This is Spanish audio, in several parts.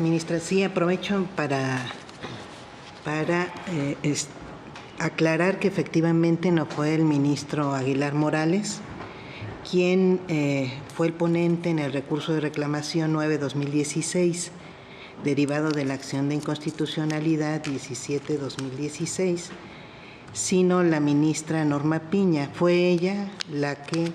Ministra, sí, aprovecho para aclarar que efectivamente no fue el ministro Aguilar Morales quien fue el ponente en el recurso de reclamación 9-2016, derivado de la acción de inconstitucionalidad 17-2016, sino la ministra Norma Piña. Fue ella la que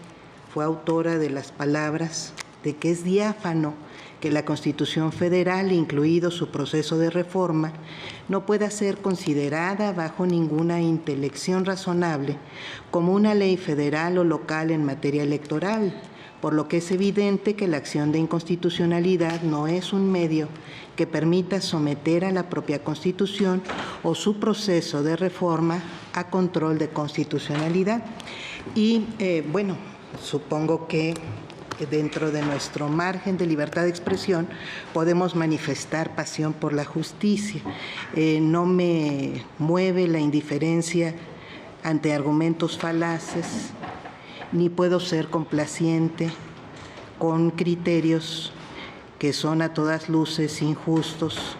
fue autora de las palabras de que es diáfano que la Constitución Federal, incluido su proceso de reforma, no pueda ser considerada bajo ninguna intelección razonable como una ley federal o local en materia electoral, por lo que es evidente que la acción de inconstitucionalidad no es un medio que permita someter a la propia Constitución o su proceso de reforma a control de constitucionalidad. Y bueno, supongo que dentro de nuestro margen de libertad de expresión podemos manifestar pasión por la justicia. No me mueve la indiferencia ante argumentos falaces, ni puedo ser complaciente con criterios que son a todas luces injustos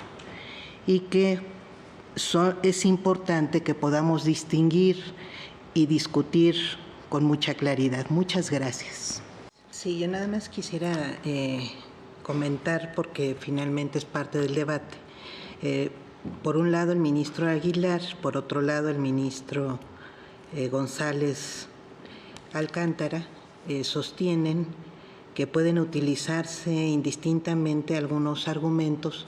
y que es importante que podamos distinguir y discutir con mucha claridad. Muchas gracias. Sí, yo nada más quisiera comentar, porque finalmente es parte del debate. Por un lado el ministro Aguilar, por otro lado el ministro González Alcántara sostienen que pueden utilizarse indistintamente algunos argumentos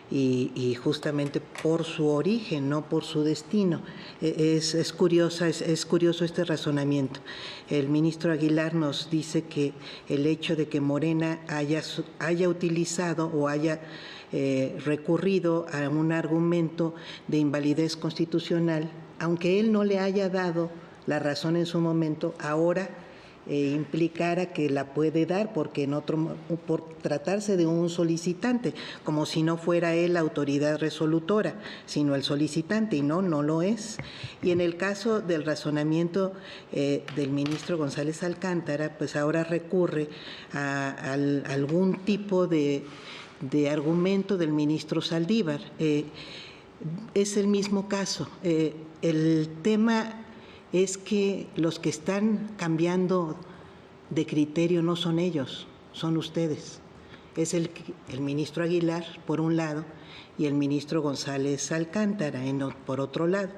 y justamente por su origen, no por su destino. Es curioso este razonamiento. El ministro Aguilar nos dice que el hecho de que Morena haya utilizado o haya recurrido a un argumento de invalidez constitucional, aunque él no le haya dado la razón en su momento, ahora implicara que la puede dar porque por tratarse de un solicitante, como si no fuera él la autoridad resolutora, sino el solicitante, y no lo es. Y en el caso del razonamiento del ministro González Alcántara, pues ahora recurre a algún tipo de argumento del ministro Saldívar. Es el mismo caso. El tema es que los que están cambiando de criterio no son ellos, son ustedes. Es el ministro Aguilar, por un lado, y el ministro González Alcántara, por otro lado.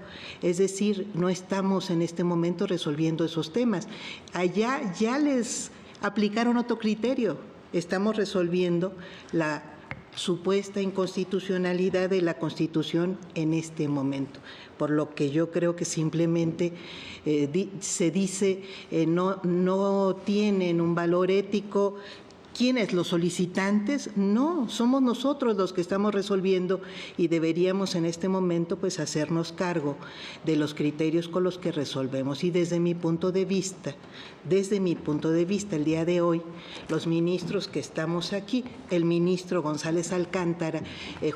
Es decir, no estamos en este momento resolviendo esos temas. Allá ya les aplicaron otro criterio. Estamos resolviendo la supuesta inconstitucionalidad de la Constitución en este momento, por lo que yo creo que simplemente se dice no tienen un valor ético. ¿Quiénes? ¿Los solicitantes? No, somos nosotros los que estamos resolviendo y deberíamos en este momento pues hacernos cargo de los criterios con los que resolvemos. Y desde mi punto de vista, el día de hoy, los ministros que estamos aquí, el ministro González Alcántara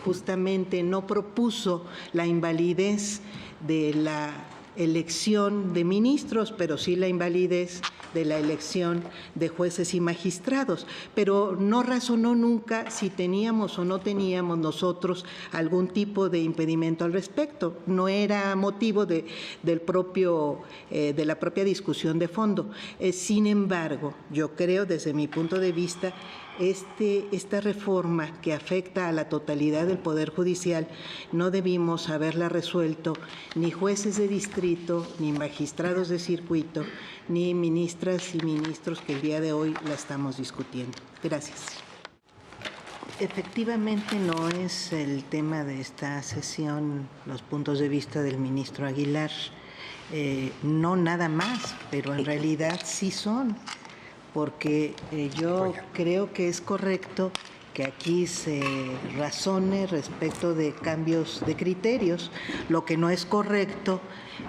justamente no propuso la invalidez de la elección de ministros, pero sí la invalidez de la elección de jueces y magistrados, pero no razonó nunca si teníamos o no teníamos nosotros algún tipo de impedimento al respecto. No era motivo de la propia discusión de fondo. Sin embargo, yo creo, desde mi punto de vista, esta reforma que afecta a la totalidad del Poder Judicial no debimos haberla resuelto ni jueces de distrito, ni magistrados de circuito, ni ministras y ministros que el día de hoy la estamos discutiendo. Gracias. Efectivamente no es el tema de esta sesión los puntos de vista del ministro Aguilar, no nada más, pero en realidad sí son. Porque yo creo que es correcto que aquí se razone respecto de cambios de criterios. Lo que no es correcto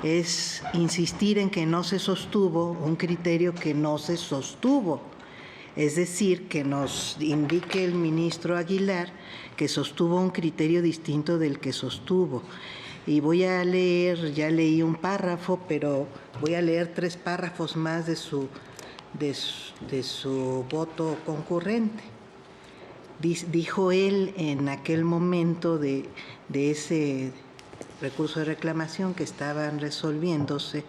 es insistir en que no se sostuvo un criterio que no se sostuvo. Es decir, que nos indique el ministro Aguilar que sostuvo un criterio distinto del que sostuvo. Y voy a leer, ya leí un párrafo, pero voy a leer 3 párrafos más de su voto concurrente. dijo él en aquel momento de ese recurso de reclamación que estaban resolviéndose,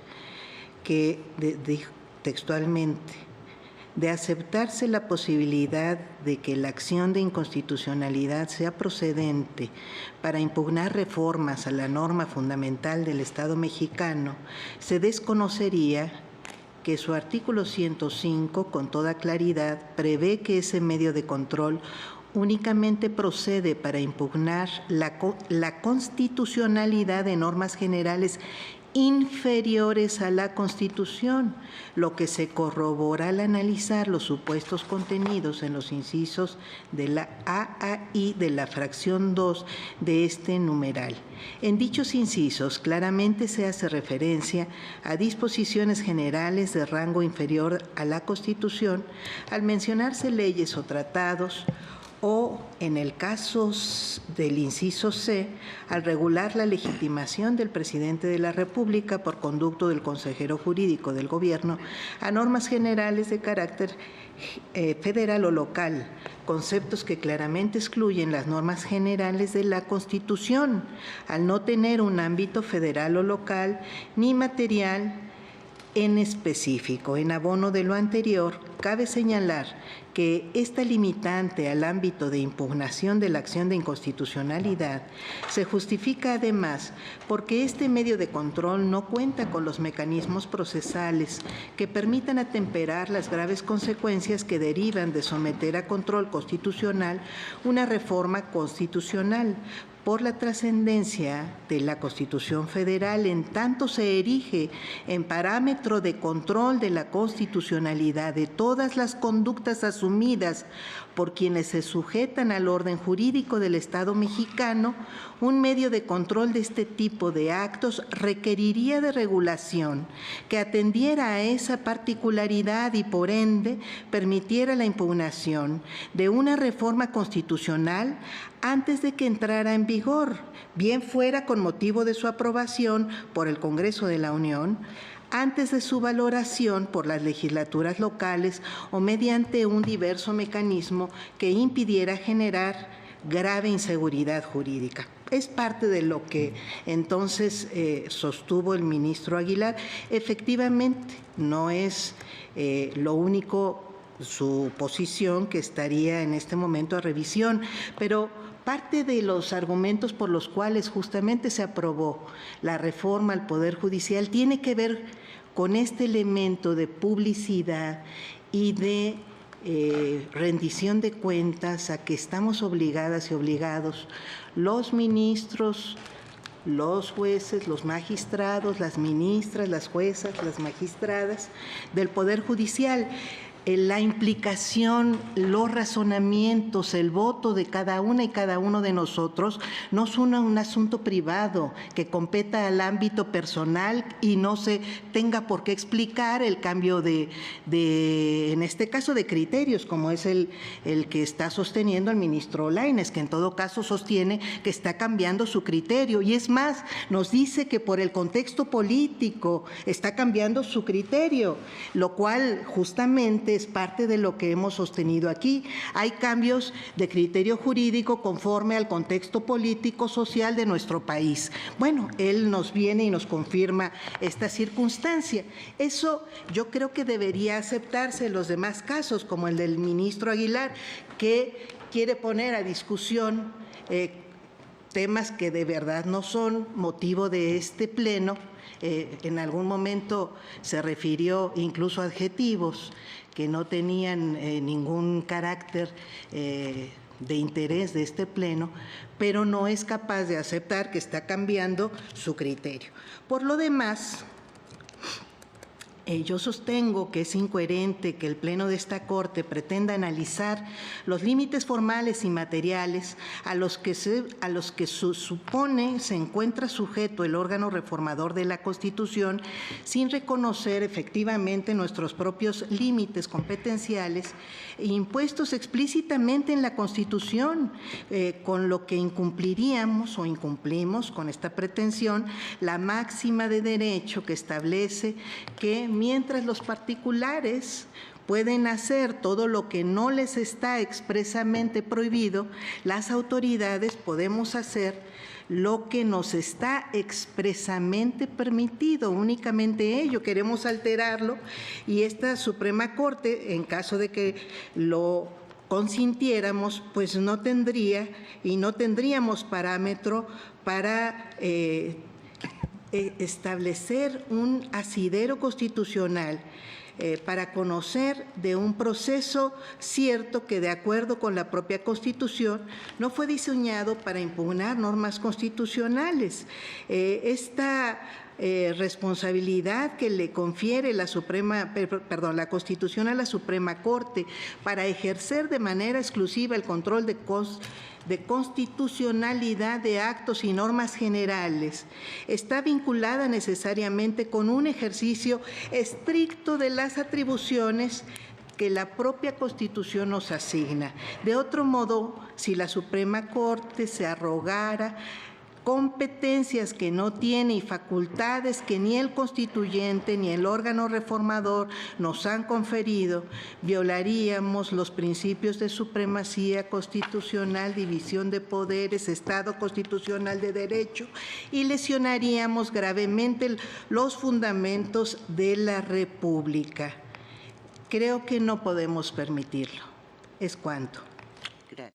que dijo textualmente: de aceptarse la posibilidad de que la acción de inconstitucionalidad sea procedente para impugnar reformas a la norma fundamental del Estado mexicano, se desconocería que su artículo 105, con toda claridad, prevé que ese medio de control únicamente procede para impugnar la constitucionalidad de normas generales inferiores a la Constitución, lo que se corrobora al analizar los supuestos contenidos en los incisos de la A a I de la fracción 2 de este numeral. En dichos incisos claramente se hace referencia a disposiciones generales de rango inferior a la Constitución al mencionarse leyes o tratados, o, en el caso del inciso C, al regular la legitimación del presidente de la República por conducto del consejero jurídico del Gobierno a normas generales de carácter federal o local, conceptos que claramente excluyen las normas generales de la Constitución, al no tener un ámbito federal o local ni material en específico. En abono de lo anterior, cabe señalar que esta limitante al ámbito de impugnación de la acción de inconstitucionalidad se justifica además porque este medio de control no cuenta con los mecanismos procesales que permitan atemperar las graves consecuencias que derivan de someter a control constitucional una reforma constitucional, por la trascendencia de la Constitución Federal, en tanto se erige en parámetro de control de la constitucionalidad de todas las conductas asumidas por quienes se sujetan al orden jurídico del Estado mexicano. Un medio de control de este tipo de actos requeriría de regulación que atendiera a esa particularidad y, por ende, permitiera la impugnación de una reforma constitucional antes de que entrara en vigor, bien fuera con motivo de su aprobación por el Congreso de la Unión, antes de su valoración por las legislaturas locales o mediante un diverso mecanismo que impidiera generar grave inseguridad jurídica. Es parte de lo que entonces sostuvo el ministro Aguilar. Efectivamente, no es lo único su posición que estaría en este momento a revisión, pero parte de los argumentos por los cuales justamente se aprobó la reforma al Poder Judicial tiene que ver con este elemento de publicidad y de rendición de cuentas a que estamos obligadas y obligados los ministros, los jueces, los magistrados, las ministras, las juezas, las magistradas del Poder Judicial. La implicación, los razonamientos, el voto de cada una y cada uno de nosotros no es un asunto privado que competa al ámbito personal y no se tenga por qué explicar el cambio en este caso, de criterios, como es el que está sosteniendo el ministro Lainez, que en todo caso sostiene que está cambiando su criterio. Y es más, nos dice que por el contexto político está cambiando su criterio, lo cual justamente es parte de lo que hemos sostenido aquí. Hay cambios de criterio jurídico conforme al contexto político social de nuestro país. Bueno, él nos viene y nos confirma esta circunstancia. Eso yo creo que debería aceptarse en los demás casos, como el del ministro Aguilar, que quiere poner a discusión temas que de verdad no son motivo de este pleno. En algún momento se refirió incluso a adjetivos que no tenían ningún carácter de interés de este pleno, pero no es capaz de aceptar que está cambiando su criterio. Por lo demás, yo sostengo que es incoherente que el Pleno de esta Corte pretenda analizar los límites formales y materiales a los que se supone se encuentra sujeto el órgano reformador de la Constitución, sin reconocer efectivamente nuestros propios límites competenciales impuestos explícitamente en la Constitución, con lo que incumpliríamos o incumplimos con esta pretensión la máxima de derecho que establece que mientras los particulares pueden hacer todo lo que no les está expresamente prohibido, las autoridades podemos hacer lo que nos está expresamente permitido, únicamente ello. Queremos alterarlo y esta Suprema Corte, en caso de que lo consintiéramos, pues no tendría y no tendríamos parámetro para establecer un asidero constitucional para conocer de un proceso cierto que, de acuerdo con la propia Constitución, no fue diseñado para impugnar normas constitucionales. Esta responsabilidad que le confiere la Constitución a la Suprema Corte para ejercer de manera exclusiva el control de constitucionalidad de actos y normas generales está vinculada necesariamente con un ejercicio estricto de las atribuciones que la propia Constitución nos asigna. De otro modo, si la Suprema Corte se arrogara competencias que no tiene y facultades que ni el constituyente ni el órgano reformador nos han conferido, violaríamos los principios de supremacía constitucional, división de poderes, Estado constitucional de derecho y lesionaríamos gravemente los fundamentos de la República. Creo que no podemos permitirlo. Es cuanto.